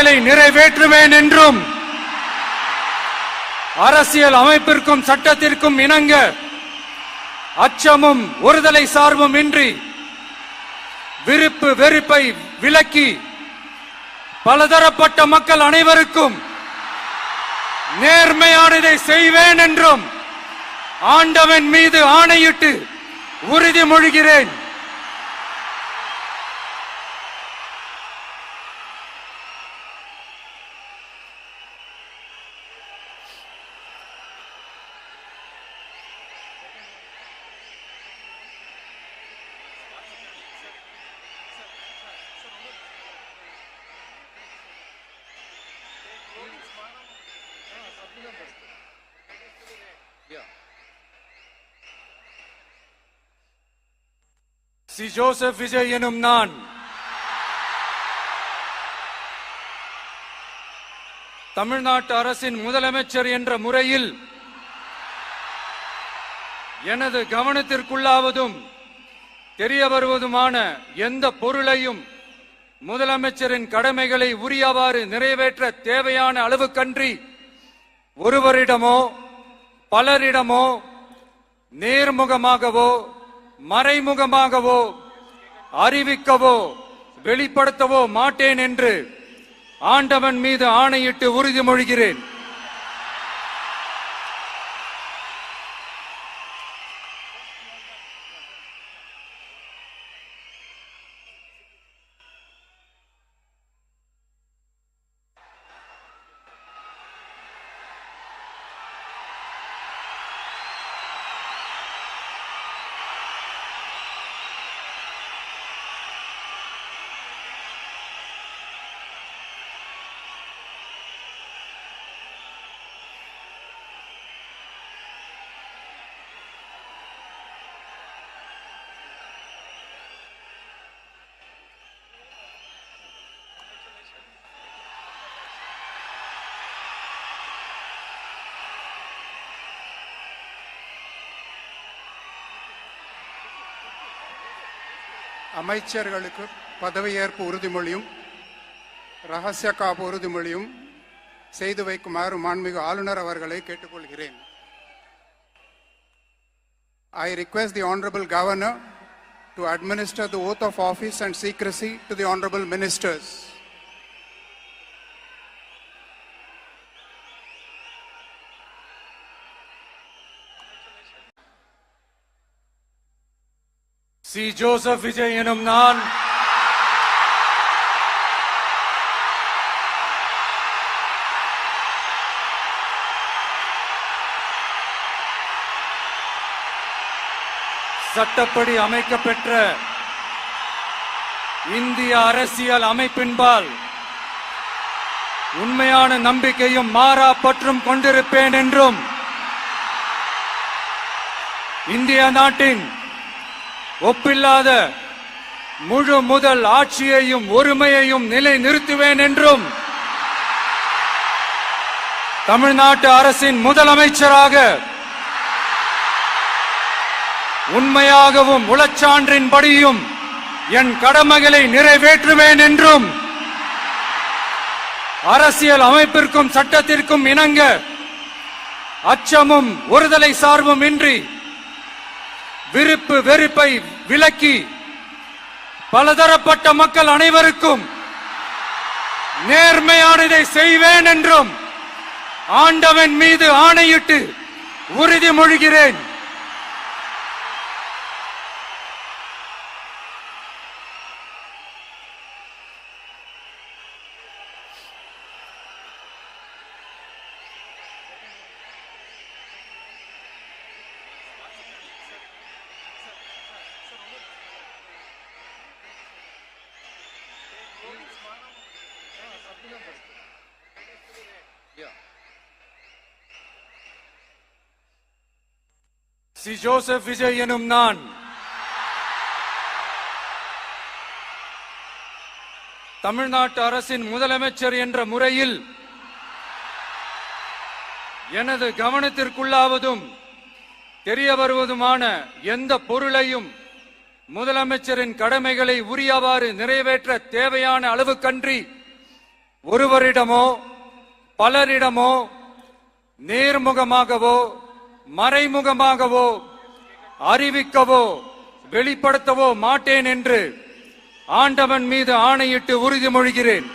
கடமைகளை நிறைவேற்றுவேன் என்றும் அரசியல் அமைப்பிற்கும் சட்டத்திற்கும் இணங்க அச்சமும் ஒருதலை சார்பும் இன்றி விருப்பு வெறுப்பை விலக்கி பலதரப்பட்ட மக்கள் அனைவருக்கும் நேர்மையானதை செய்வேன் என்றும் ஆண்டவன் மீது ஆணையிட்டு உறுதிமொழிகிறேன். சி. ஜோசப் விஜய் எனும் நான் தமிழ்நாட்டு அரசின் முதலமைச்சர் என்ற முறையில் எனது கவனத்திற்குள்ளாவதும் தெரிய வருவதுமான எந்த பொருளையும் முதலமைச்சரின் கடமைகளை உரியவாறு நிறைவேற்ற தேவையான அளவுக்கன்றி ஒருவரிடமோ பலரிடமோ நேர்முகமாகவோ மறைமுகமாகவோ அறிவிக்கவோ வெளிப்படுத்தவோ மாட்டேன் என்று ஆண்டவன் மீது ஆணையிட்டு உறுதிமொழிகிறேன். அமைச்சர்களுக்கு பதவியேற்பு உறுதிமொழியும் ரகசிய காப்பு உறுதிமொழியும் செய்து வைக்குமாறு மாண்புமிகு ஆளுநர் அவர்களை கேட்டுக்கொள்கிறேன். I request the Honorable Governor to administer the oath of office and secrecy to the Honorable Ministers. C. Joseph Vijay எனும் நான் சட்டப்படி அமைக்கப்பெற்ற இந்திய அரசியல் அமைப்பின்பால் உண்மையான நம்பிக்கையும் மாறா பற்றும் கொண்டிருப்பேன் என்றும் இந்திய நாட்டின் ஒப்பில்லாத முழு முதல் ஆட்சியையும் ஒருமையையும் நிலை நிறுத்துவேன் என்றும் தமிழ்நாட்டு அரசின் முதலமைச்சராக உண்மையாகவும் உளச்சான்றின்படியும் என் கடமைகளை நிறைவேற்றுவேன் என்றும் அரசியல் அமைப்பிற்கும் சட்டத்திற்கும் இணங்க அச்சமும் ஒருதலை சார்பும் இன்றி விருப்பு வெறுப்பை விலக்கி பலதரப்பட்ட மக்கள் அனைவருக்கும் நேர்மையானதை செய்வேன் என்றும் ஆண்டவன் மீது ஆணையிட்டு உறுதிமொழிகிறேன். சி. ஜோசப் விஜய் எனும் நான் தமிழ்நாட்டு அரசின் முதலமைச்சர் என்ற முறையில் எனது கவனத்திற்குள்ளாவதும் தெரிய வருவதுமான எந்த பொருளையும் முதலமைச்சரின் கடமைகளை உரியவாறு நிறைவேற்ற தேவையான அளவுக்கன்றி ஒருவரிடமோ பலரிடமோ நேர்முகமாகவோ மறைமுகமாகவோ அறிவிக்கவோ வெளிப்படுத்தவோ மாட்டேன் என்று ஆண்டவன் மீது ஆணையிட்டு உறுதிமொழிகிறேன்.